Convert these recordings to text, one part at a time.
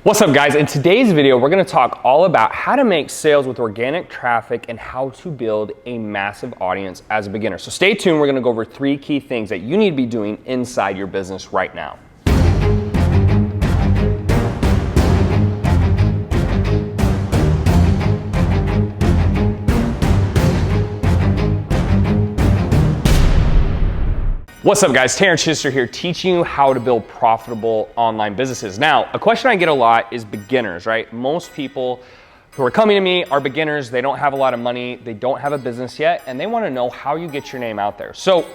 What's up guys? In today's video, we're gonna talk all about how to make sales with organic traffic and how to build a massive audience as a beginner. So stay tuned, we're gonna go over 3 key things that you need to be doing inside your business right now. What's up guys, Terrence Chister here, teaching you how to build profitable online businesses. Now, a question I get a lot is beginners, right? Most people who are coming to me are beginners, they don't have a lot of money, they don't have a business yet, and they wanna know how you get your name out there. So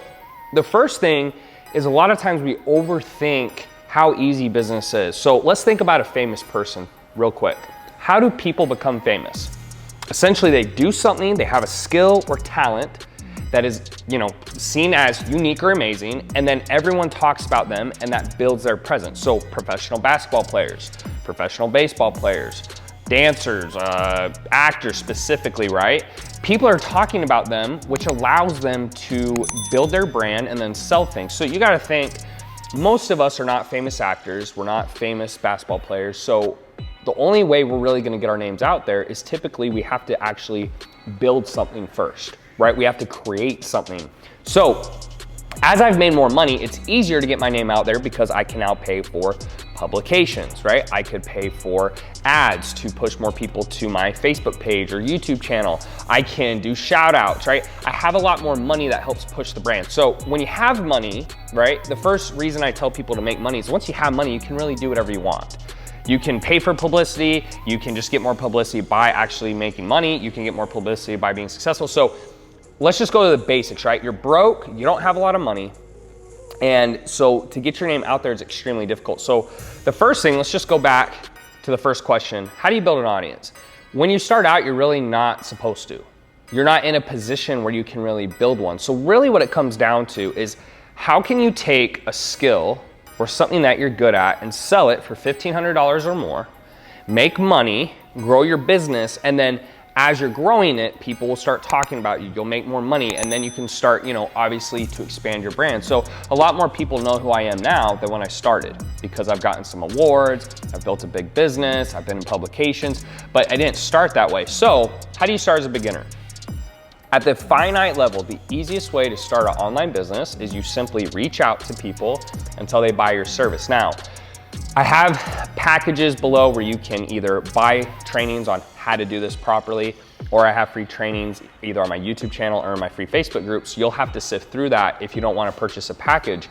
the first thing is a lot of times we overthink how easy business is. So let's think about a famous person real quick. How do people become famous? Essentially, they do something, they have a skill or talent that is, seen as unique or amazing, and then everyone talks about them and that builds their presence. So professional basketball players, professional baseball players, dancers, actors specifically, right? People are talking about them, which allows them to build their brand and then sell things. So you gotta think, most of us are not famous actors, we're not famous basketball players, so the only way we're really gonna get our names out there is typically we have to actually build something first, right? We have to create something. So as I've made more money, it's easier to get my name out there because I can now pay for publications, right? I could pay for ads to push more people to my Facebook page or YouTube channel. I can do shout outs, right? I have a lot more money that helps push the brand. So when you have money, right? The first reason I tell people to make money is once you have money, you can really do whatever you want. You can pay for publicity, you can just get more publicity by actually making money, you can get more publicity by being successful. So let's just go to the basics, right? You're broke, you don't have a lot of money, and so to get your name out there is extremely difficult. So the first thing, let's just go back to the first question. How do you build an audience? When you start out, you're really not supposed to. You're not in a position where you can really build one. So really what it comes down to is how can you take a skill or something that you're good at and sell it for $1,500 or more, make money, grow your business, and then as you're growing it, people will start talking about you. You'll make more money, and then you can start, obviously to expand your brand. So a lot more people know who I am now than when I started because I've gotten some awards, I've built a big business, I've been in publications, but I didn't start that way. So how do you start as a beginner? At the finite level, the easiest way to start an online business is you simply reach out to people until they buy your service. Now, I have packages below where you can either buy trainings on how to do this properly, or I have free trainings either on my YouTube channel or in my free Facebook groups. You'll have to sift through that if you don't want to purchase a package.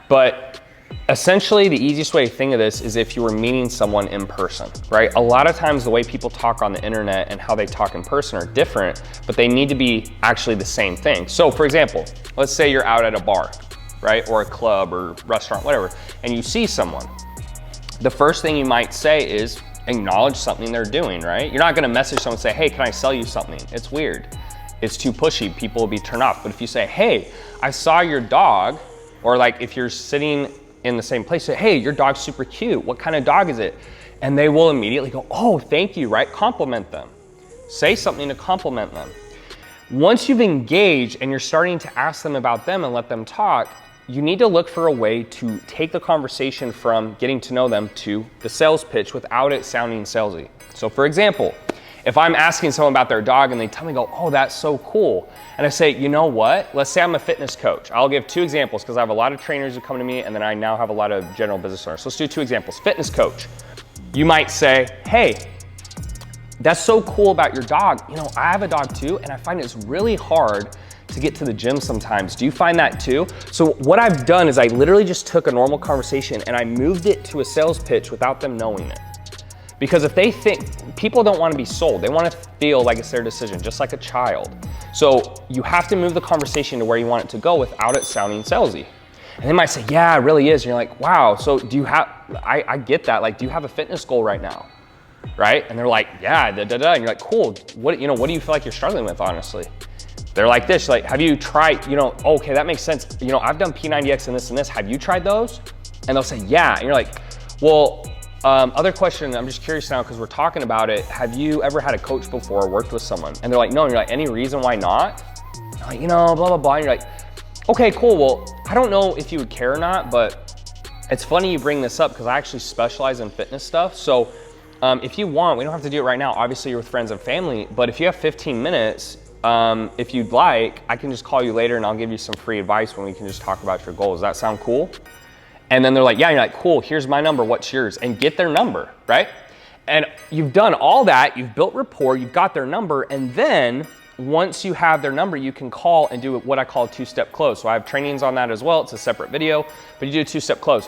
But essentially, the easiest way to think of this is if you were meeting someone in person, right? A lot of times the way people talk on the internet and how they talk in person are different, but they need to be actually the same thing. So for example, let's say you're out at a bar, right? Or a club or restaurant, whatever, and you see someone. The first thing you might say is acknowledge something they're doing, right? You're not gonna message someone and say, hey, can I sell you something? It's weird. It's too pushy, people will be turned off. But if you say, hey, I saw your dog, or like if you're sitting in the same place, say, hey, your dog's super cute. What kind of dog is it? And they will immediately go, oh, thank you, right? Compliment them. Say something to compliment them. Once you've engaged and you're starting to ask them about them and let them talk, you need to look for a way to take the conversation from getting to know them to the sales pitch without it sounding salesy. So for example, if I'm asking someone about their dog and they tell me, oh, that's so cool. And I say, you know what? Let's say I'm a fitness coach. I'll give 2 examples because I have a lot of trainers who come to me and then I now have a lot of general business owners. So let's do 2 examples. Fitness coach. You might say, hey, that's so cool about your dog. I have a dog too, and I find it's really hard to get to the gym sometimes. Do you find that too? So what I've done is I literally just took a normal conversation and I moved it to a sales pitch without them knowing it. Because if they think, people don't want to be sold, they want to feel like it's their decision, just like a child. So you have to move the conversation to where you want it to go without it sounding salesy. And they might say, yeah, it really is. And you're like, wow, so do you have, I get that, like, do you have a fitness goal right now? Right? And they're like, yeah, and you're like, cool, what do you feel like you're struggling with, honestly? They're like this, like, have you tried, okay, that makes sense. I've done P90X and this, have you tried those? And they'll say, yeah. And you're like, well, other question, I'm just curious now because we're talking about it. Have you ever had a coach before or worked with someone? And they're like, no. And you're like, any reason why not? They're like, blah, blah, blah. And you're like, okay, cool. Well, I don't know if you would care or not, but It's funny you bring this up because I actually specialize in fitness stuff. So if you want, we don't have to do it right now. Obviously you're with friends and family, but if you have 15 minutes, if you'd like, I can just call you later and I'll give you some free advice when we can just talk about your goals. Does that sound cool? And then they're like, yeah, you're like, cool, here's my number, what's yours? And get their number, right? And you've done all that, you've built rapport, you've got their number, and then once you have their number, you can call and do what I call a two-step close. So I have trainings on that as well. It's a separate video, but you do a two-step close.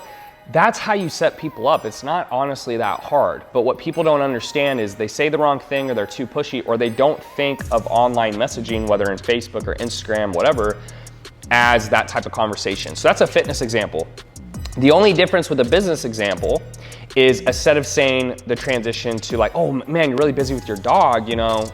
That's how you set people up. It's not honestly that hard, but what people don't understand is they say the wrong thing, or they're too pushy, or they don't think of online messaging, whether in Facebook or Instagram, whatever, as that type of conversation. So that's a fitness example. The only difference with a business example is, instead of saying the transition to like, oh man, you're really busy with your dog, you know,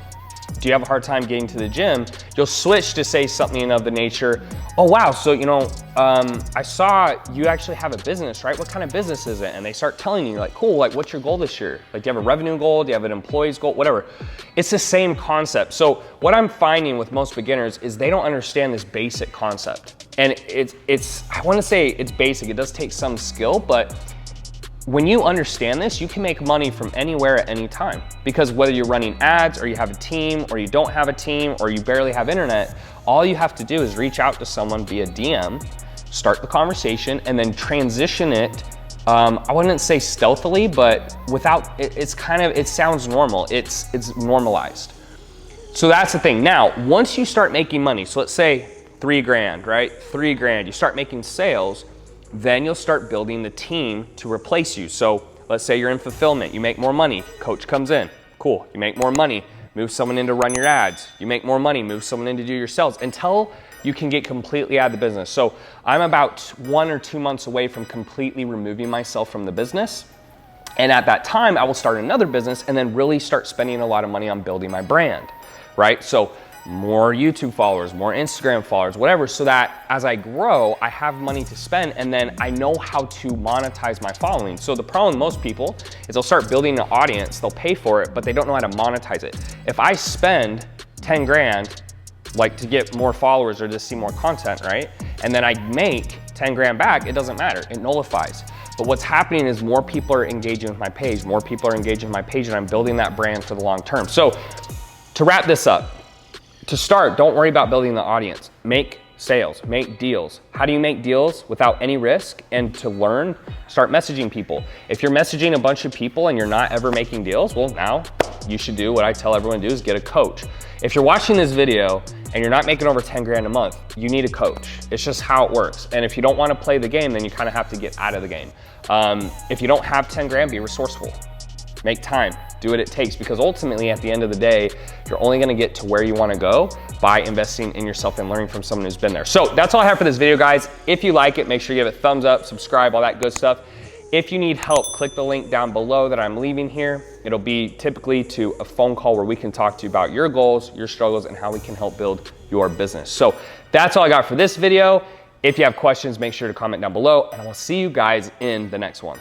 do you have a hard time getting to the gym? You'll switch to say something of the nature, oh wow, so you know, I saw you actually have a business, right? What kind of business is it? And they start telling you, like, cool, like what's your goal this year? Like, do you have a revenue goal? Do you have an employee's goal? Whatever. It's the same concept. So what I'm finding with most beginners is they don't understand this basic concept. And it's I wanna say it's basic, it does take some skill, but when you understand this, you can make money from anywhere at any time, because whether you're running ads or you have a team or you don't have a team or you barely have internet, all you have to do is reach out to someone via DM, start the conversation, and then transition it. I wouldn't say stealthily, but without, it sounds normal. It's normalized. So that's the thing. Now, once you start making money, so let's say 3 grand, right? 3 grand, you start making sales, then you'll start building the team to replace you. So let's say you're in fulfillment, you make more money, coach comes in, cool, you make more money, move someone in to run your ads, you make more money, move someone in to do your sales, until you can get completely out of the business. So I'm about 1 or 2 months away from completely removing myself from the business. And at that time, I will start another business and then really start spending a lot of money on building my brand, right? So more YouTube followers, more Instagram followers, whatever, so that as I grow, I have money to spend, and then I know how to monetize my following. So the problem with most people is they'll start building an audience, they'll pay for it, but they don't know how to monetize it. If I spend 10 grand, like to get more followers or to see more content, right? And then I make 10 grand back, it doesn't matter, it nullifies. But what's happening is more people are engaging with my page, more people are engaging with my page, and I'm building that brand for the long term. So to wrap this up, to start, don't worry about building the audience. Make sales, make deals. How do you make deals without any risk? And to learn, start messaging people. If you're messaging a bunch of people and you're not ever making deals, well, now you should do what I tell everyone to do, is get a coach. If you're watching this video and you're not making over 10 grand a month, you need a coach. It's just how it works. And if you don't want to play the game, then you kind of have to get out of the game. If you don't have 10 grand, be resourceful. Make time, do what it takes, because ultimately at the end of the day, you're only gonna get to where you wanna go by investing in yourself and learning from someone who's been there. So that's all I have for this video, guys. If you like it, make sure you give it a thumbs up, subscribe, all that good stuff. If you need help, click the link down below that I'm leaving here. It'll be typically to a phone call where we can talk to you about your goals, your struggles, and how we can help build your business. So that's all I got for this video. If you have questions, make sure to comment down below, and I will see you guys in the next one.